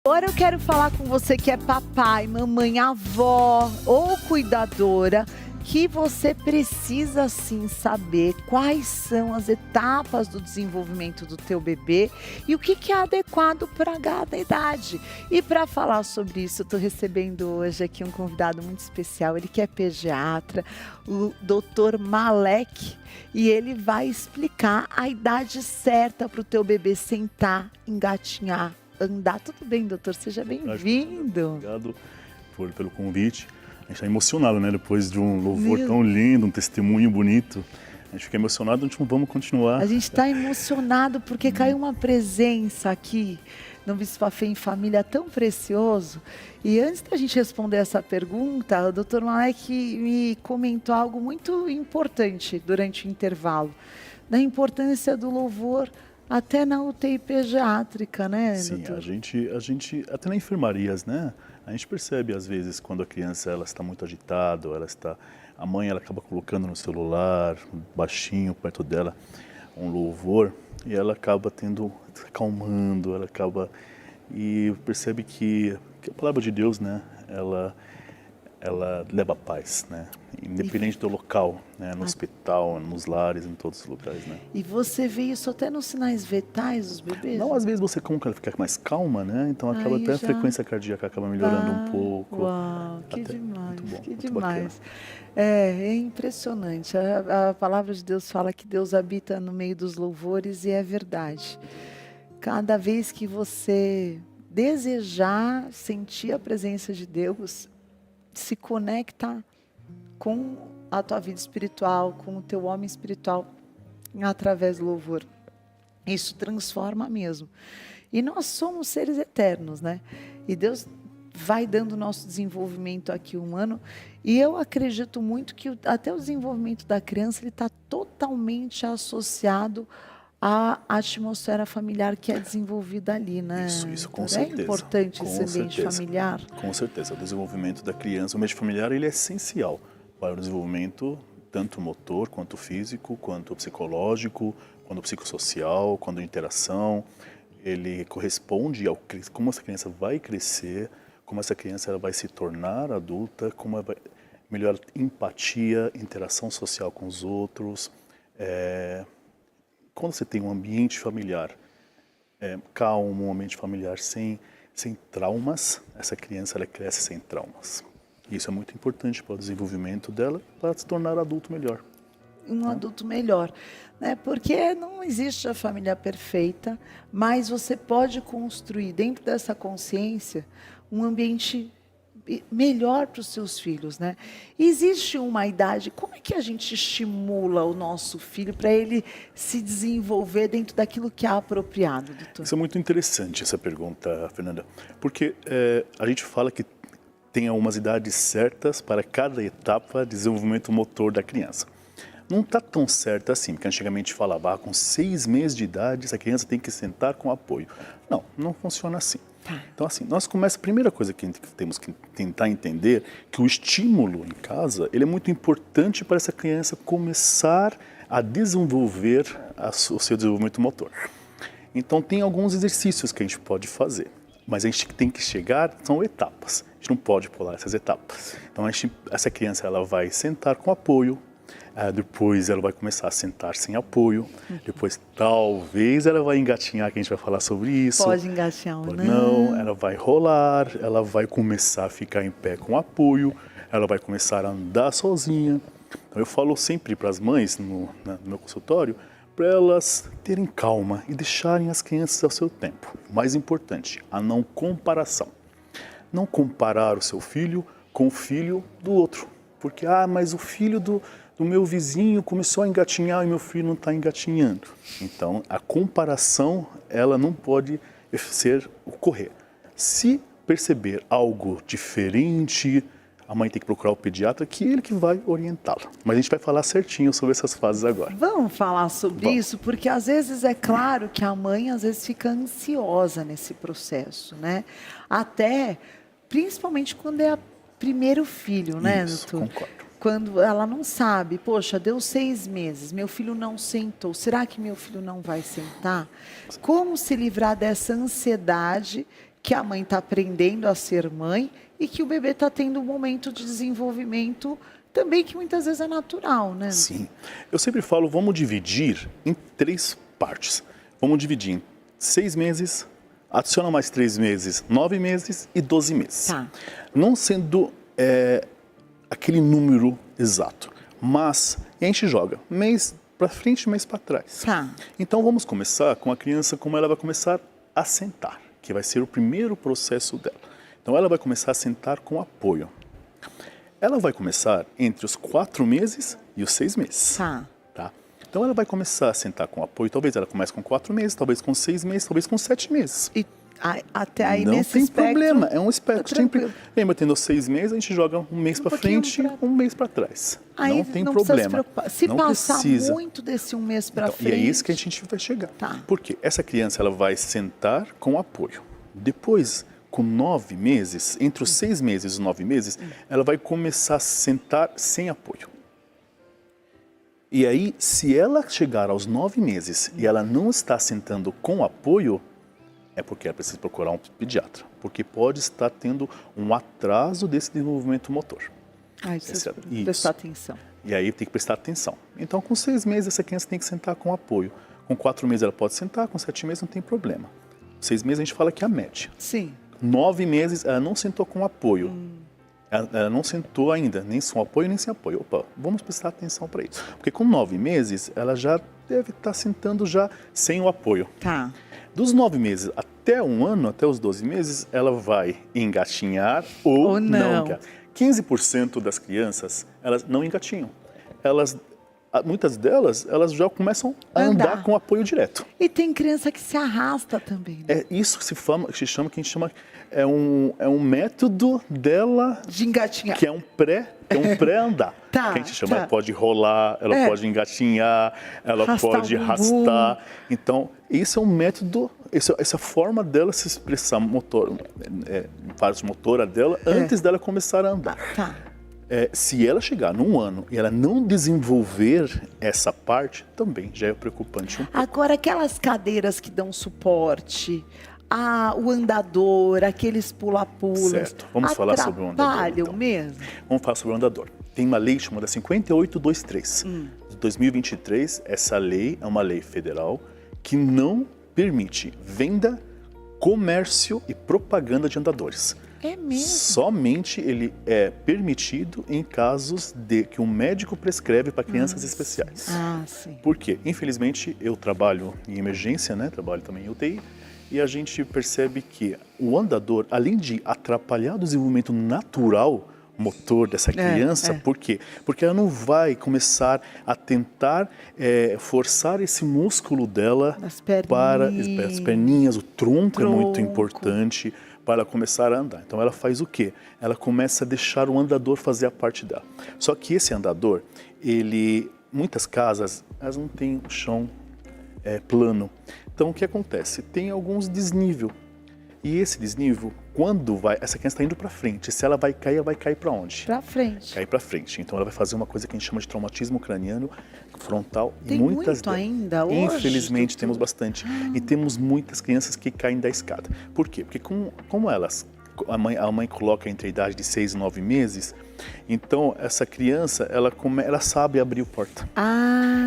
Agora eu quero falar com você que é papai, mamãe, avó ou cuidadora, que você precisa sim saber quais são as etapas do desenvolvimento do teu bebê e o que é adequado para cada idade. E para falar sobre isso, eu estou recebendo hoje aqui um convidado muito especial, ele que é pediatra, o Dr. Malek, e ele vai explicar a idade certa para o teu bebê sentar, engatinhar, andar. Tudo bem, doutor? Seja bem-vindo. Obrigado pelo convite. A gente está emocionado, né? Depois de um louvor tão lindo, um testemunho bonito. A gente fica emocionado, então vamos continuar. A gente está emocionado porque caiu uma presença aqui no Bispo Fé em Família tão precioso. E antes da gente responder essa pergunta, o doutor Malek me comentou algo muito importante durante o intervalo, da importância do louvor até na UTI pediátrica, né, doutor? Sim, a gente, até na enfermarias, né? A gente percebe às vezes quando a criança ela está muito agitada, a mãe ela acaba colocando no celular, baixinho, perto dela, um louvor, e ela acaba acalmando, e percebe que a palavra de Deus, né? Ela leva paz, né? Independente do local, né? No hospital, nos lares, em todos os lugares, né? E você vê isso até nos sinais vitais dos bebês? Não, às vezes como ela fica mais calma, né? Então acaba até a frequência cardíaca acaba melhorando um pouco. Uau, que até, demais, muito bom, que muito demais. É impressionante. A palavra de Deus fala que Deus habita no meio dos louvores e é verdade. Cada vez que você desejar sentir a presença de Deus, se conecta com a tua vida espiritual, com o teu homem espiritual, através do louvor. Isso transforma mesmo. E nós somos seres eternos, né? E Deus vai dando o nosso desenvolvimento aqui humano. E eu acredito muito que até o desenvolvimento da criança, ele está totalmente associado à atmosfera familiar que é desenvolvida ali, né? Isso, com certeza. É importante esse ambiente familiar. Com certeza. O desenvolvimento da criança, o ambiente familiar, ele é essencial para o desenvolvimento tanto motor, quanto físico, quanto psicológico, quanto psicossocial, quanto interação. Ele corresponde ao como essa criança vai crescer, como essa criança ela vai se tornar adulta, como ela vai melhorar empatia, interação social com os outros. Quando você tem um ambiente familiar calmo, um ambiente familiar sem traumas, essa criança ela cresce sem traumas. Isso é muito importante para o desenvolvimento dela, para se tornar adulto melhor. Um adulto melhor, né? Porque não existe a família perfeita, mas você pode construir dentro dessa consciência um ambiente melhor para os seus filhos, né? Existe uma idade, como é que a gente estimula o nosso filho para ele se desenvolver dentro daquilo que é apropriado, doutor? Isso é muito interessante, essa pergunta, Fernanda, porque a gente fala que tem algumas idades certas para cada etapa de desenvolvimento motor da criança. Não está tão certo assim, porque antigamente falava, com 6 meses de idade, essa criança tem que sentar com apoio. Não funciona assim. Então, assim, a primeira coisa que temos que tentar entender que o estímulo em casa, ele é muito importante para essa criança começar a desenvolver o seu desenvolvimento motor. Então, tem alguns exercícios que a gente pode fazer, mas a gente tem que chegar, são etapas. A gente não pode pular essas etapas. Então, essa criança ela vai sentar com apoio, depois ela vai começar a sentar sem apoio, depois talvez ela vai engatinhar, que a gente vai falar sobre isso. Pode engatinhar ou não. Não, ela vai rolar, ela vai começar a ficar em pé com apoio, ela vai começar a andar sozinha. Então eu falo sempre para as mães no meu consultório, para elas terem calma e deixarem as crianças ao seu tempo. O mais importante, a não comparação. Não comparar o seu filho com o filho do outro. Porque, mas o filho do meu vizinho começou a engatinhar e meu filho não está engatinhando. Então, a comparação, ela não pode ocorrer. Se perceber algo diferente, a mãe tem que procurar o pediatra, que ele que vai orientá-la. Mas a gente vai falar certinho sobre essas fases agora. Vamos falar sobre isso, porque às vezes é claro que a mãe às vezes fica ansiosa nesse processo, né? Até, principalmente quando é o primeiro filho, né, doutor? Concordo. Quando ela não sabe, poxa, deu 6 meses, meu filho não sentou, será que meu filho não vai sentar? Como se livrar dessa ansiedade que a mãe está aprendendo a ser mãe e que o bebê está tendo um momento de desenvolvimento também que muitas vezes é natural, né? Sim. Eu sempre falo, vamos dividir em 3 partes. Vamos dividir em 6 meses, adiciona mais 3 meses, 9 meses e 12 meses. Tá. Não sendo aquele número exato, mas a gente joga mês para frente, mês para trás. Tá. Então vamos começar com a criança como ela vai começar a sentar, que vai ser o primeiro processo dela. Então ela vai começar a sentar com apoio. Ela vai começar entre os 4 meses e os 6 meses. Tá? Então ela vai começar a sentar com apoio. Talvez ela comece com 4 meses, talvez com 6 meses, talvez com 7 meses. E até aí não nesse tem espectro, problema, é um espectro. tá Sempre, tranquilo. lembra, tendo 6 meses, a gente joga um mês para pouquinho frente, pra- um mês para trás. Aí não tem precisa se problema. preocupar. Se não passar precisa. muito desse um mês para Então, frente... e é isso que a gente vai chegar. Tá. Porque essa criança ela vai sentar com apoio. Depois, com 9 meses, entre os 6 meses e os 9 meses, ela vai começar a sentar sem apoio. E aí, se ela chegar aos 9 meses e ela não está sentando com apoio, é porque ela precisa procurar um pediatra. Porque pode estar tendo um atraso desse desenvolvimento motor. Ai, precisa Isso. prestar atenção. E aí tem que prestar atenção. Então, com 6 meses, essa criança tem que sentar com apoio. Com 4 meses ela pode sentar, com 7 meses não tem problema. 6 meses a gente fala que é a média. Sim. 9 meses ela não sentou com apoio. Ela não sentou ainda, nem sem apoio, nem sem apoio. Opa, vamos prestar atenção para isso. Porque com 9 meses, ela já deve estar sentando já sem o apoio. Tá. Dos 9 meses até 1 ano, até os 12 meses, ela vai engatinhar ou não. não. 15% das crianças, elas não engatinham. Muitas delas, elas já começam a andar com apoio direto. E tem criança que se arrasta também, né? É isso que que a gente chama, é um método dela De engatinhar. que é um pré-andar. Tá, que a gente chama, tá. ela pode rolar, ela pode engatinhar, ela Arrastar pode o bumbum. arrastar. Então, isso é um método, essa forma dela se expressar parte motora dela, antes dela começar a andar. Tá. Se ela chegar num ano e ela não desenvolver essa parte, também já é preocupante um pouco. Agora, aquelas cadeiras que dão suporte, o andador, aqueles pula-pulas. Certo. Vamos falar sobre o andador, atrapalham então. mesmo? Vamos falar sobre o andador. Tem uma lei chamada 5823. De 2023, essa lei é uma lei federal que não permite venda, comércio e propaganda de andadores. É mesmo? Somente ele é permitido em casos de que um médico prescreve para crianças especiais. Ah, sim. Por quê? Infelizmente, eu trabalho em emergência, né? Trabalho também em UTI, e a gente percebe que o andador, além de atrapalhar o desenvolvimento natural motor dessa criança, por quê? Porque ela não vai começar a tentar forçar esse músculo dela para as perninhas, o tronco é muito importante para ela começar a andar. Então ela faz o quê? Ela começa a deixar o andador fazer a parte dela. Só que esse andador, muitas casas, elas não têm o chão plano. Então o que acontece? Tem alguns desnível. E esse desnível, quando essa criança está indo para frente, se ela vai cair para onde? Para frente. Cair para frente. Então ela vai fazer uma coisa que a gente chama de traumatismo craniano frontal. Tem muito ainda hoje? Infelizmente temos bastante. E temos muitas crianças que caem da escada. Por quê? Porque como a mãe coloca entre a idade de 6 e 9 meses, então essa criança, ela sabe abrir a porta.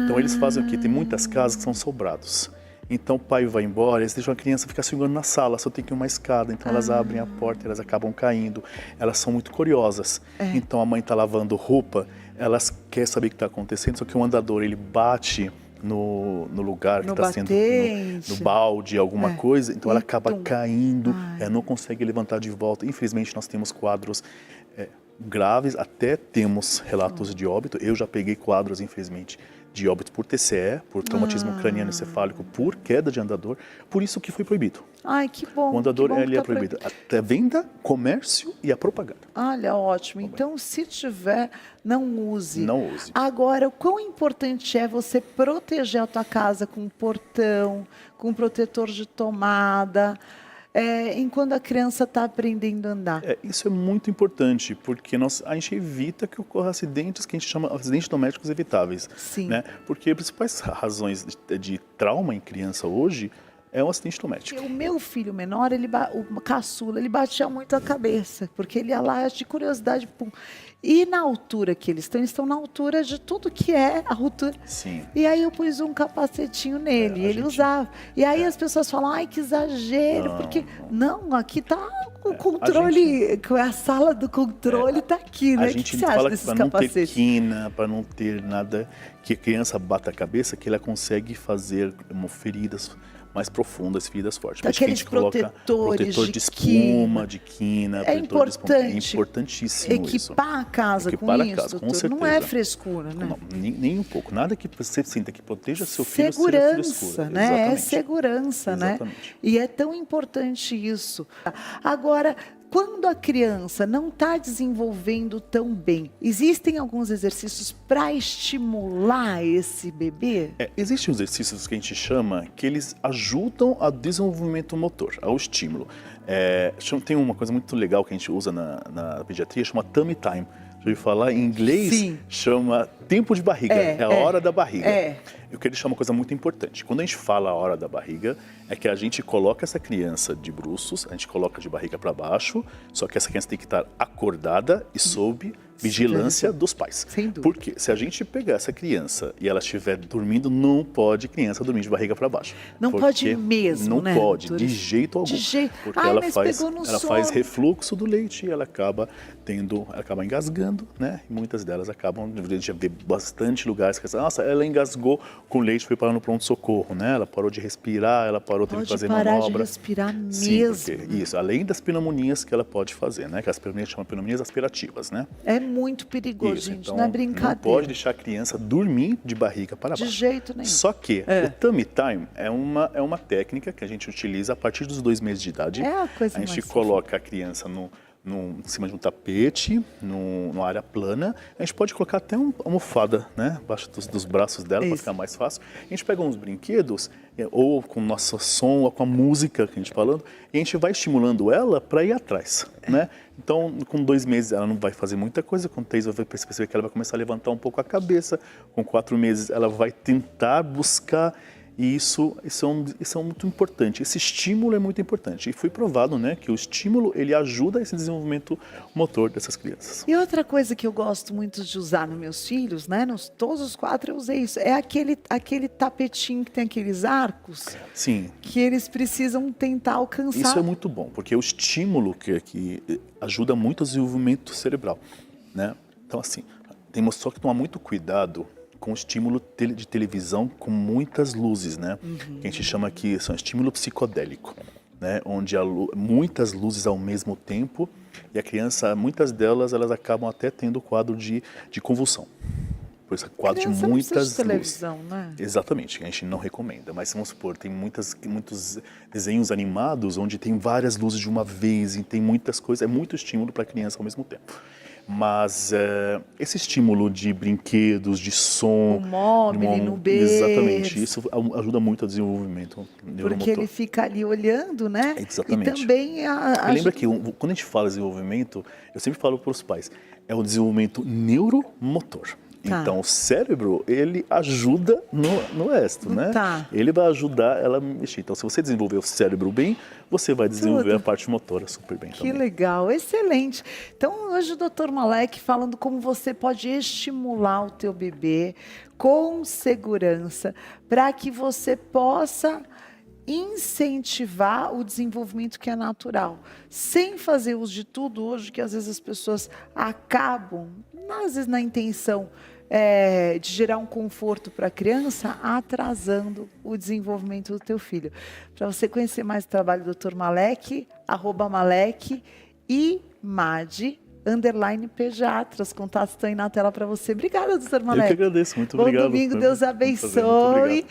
Então eles fazem o quê? Tem muitas casas que são sobrados. Então o pai vai embora, eles deixam a criança ficar segurando na sala, só tem que ir uma escada. Então elas abrem a porta, elas acabam caindo. Elas são muito curiosas. Então a mãe está lavando roupa, elas querem saber o que está acontecendo, só que o andador ele bate no lugar que está sendo no balde, alguma coisa, então ela acaba caindo, ela não consegue levantar de volta. Infelizmente nós temos quadros graves, até temos relatos de óbito. Eu já peguei quadros, infelizmente, de óbito por TCE, por traumatismo craniano encefálico, por queda de andador, por isso que foi proibido. Ai, que bom. O andador ele é proibido. Até venda, comércio e a propaganda. Olha, ótimo. Então, se tiver, não use. Não use. Agora, o quão importante é você proteger a tua casa com um portão, com um protetor de tomada, enquanto a criança está aprendendo a andar? Isso é muito importante, porque a gente evita que ocorram acidentes que a gente chama acidentes domésticos evitáveis. Sim. Né? Porque as principais razões de trauma em criança hoje é um acidente doméstico. O meu filho menor, o caçula, ele batia muito a cabeça, porque ele ia lá de curiosidade, pum. E na altura que eles estão na altura de tudo que é a altura. Sim. E aí eu pus um capacetinho nele, ele usava. E aí as pessoas falam, ai, que exagero, porque... Não, aqui tá o controle, a sala do controle tá aqui, né? A O gente que você acha fala que desses para não ter capacetes? quina, para não ter nada que a criança bata a cabeça, que ela consegue fazer feridas mais profundas, feridas fortes. Por isso que a Aqueles gente coloca protetores protetor de de espuma, de quina, É protetor de espuma. É importante importantíssimo isso. equipar a casa Equipar com a isso, casa, com doutor. Não é certeza. frescura, né? Não, nem um pouco. Nada que você sinta que proteja seu filho seja Segurança, frescura. né? É Exatamente. segurança, né? Exatamente. E é tão importante isso. Agora, quando a criança não está desenvolvendo tão bem, existem alguns exercícios para estimular esse bebê? Existem exercícios que a gente chama que eles ajudam ao desenvolvimento motor, ao estímulo. Tem uma coisa muito legal que a gente usa na pediatria, chama tummy time. Já ouviu falar? Em inglês, Sim. chama tempo de barriga, é a hora da barriga. Eu queria deixar uma coisa muito importante. Quando a gente fala a hora da barriga, é que a gente coloca essa criança de bruços, a gente coloca de barriga para baixo, só que essa criança tem que estar acordada e sob vigilância dos pais. Sem dúvida. Porque se a gente pegar essa criança e ela estiver dormindo, não pode criança dormir de barriga para baixo. Não pode mesmo, não né? Não pode, doutor? de jeito algum. De jeito. Porque Ai, ela mas faz, pegou no ela sono. faz refluxo do leite e ela acaba engasgando, né? E muitas delas acabam, a gente já vê bastante lugares que nossa, ela engasgou com leite, foi parar no pronto-socorro, né? Ela parou de respirar, ela parou, teve que fazer Pode parar manobra. de respirar Sim, mesmo. porque, isso, além das pneumonias que ela pode fazer, né? Que as pneumonias chamam pneumonias aspirativas, né? É muito perigoso, Isso, gente. então, Não é brincadeira. não pode deixar a criança dormir de barriga para baixo. De jeito nenhum. Só que o tummy time é uma técnica que a gente utiliza a partir dos 2 meses de idade. É a coisa A gente mais coloca a criança em cima de um tapete, numa área plana. A gente pode colocar até uma almofada, né, abaixo dos braços dela para ficar mais fácil. A gente pega uns brinquedos, ou com o nosso som, ou com a música que a gente está falando, e a gente vai estimulando ela para ir atrás, né? Então, com 2 meses ela não vai fazer muita coisa, com 3 vai perceber que ela vai começar a levantar um pouco a cabeça, com 4 meses ela vai tentar buscar. E isso é muito importante. Esse estímulo é muito importante. E foi provado, né, que o estímulo ele ajuda esse desenvolvimento motor dessas crianças. E outra coisa que eu gosto muito de usar nos meus filhos, né? Todos os 4 eu usei isso. É aquele tapetinho que tem aqueles arcos. Sim. Que eles precisam tentar alcançar. Isso é muito bom, porque o estímulo que ajuda muito o desenvolvimento cerebral, né? Então, assim, temos só que tomar muito cuidado com o estímulo de televisão com muitas luzes, né? Que a gente chama aqui, são estímulo psicodélico, né? Onde muitas luzes ao mesmo tempo e a criança, muitas delas, elas acabam até tendo quadro de convulsão. Por isso, quadro de Criança não precisa muitas de televisão, luzes. né? Exatamente, que a gente não recomenda. Mas vamos supor, tem muitos desenhos animados onde tem várias luzes de uma vez e tem muitas coisas, é muito estímulo para a criança ao mesmo tempo. Mas esse estímulo de brinquedos, de som... O móvel, no berço. Exatamente, isso ajuda muito ao desenvolvimento neuromotor. Porque ele fica ali olhando, né? Exatamente. E também... Lembra que quando a gente fala desenvolvimento, eu sempre falo para os pais, é o desenvolvimento neuromotor. Tá. Então, o cérebro, ele ajuda no resto, né? Tá. Ele vai ajudar ela a mexer. Então, se você desenvolver o cérebro bem, você vai desenvolver a parte motora super bem também. Que legal, excelente. Então, hoje o Dr. Malek falando como você pode estimular o teu bebê com segurança para que você possa incentivar o desenvolvimento que é natural, sem fazer uso de tudo hoje que às vezes as pessoas acabam, às vezes na intenção de gerar um conforto para a criança, atrasando o desenvolvimento do teu filho. Para você conhecer mais o trabalho do Dr. Malek, @Malek e _pediatra. Os contatos estão aí na tela para você. Obrigada, Dr. Malek. Eu que agradeço, muito Bom obrigado. domingo, Deus abençoe. Muito obrigado.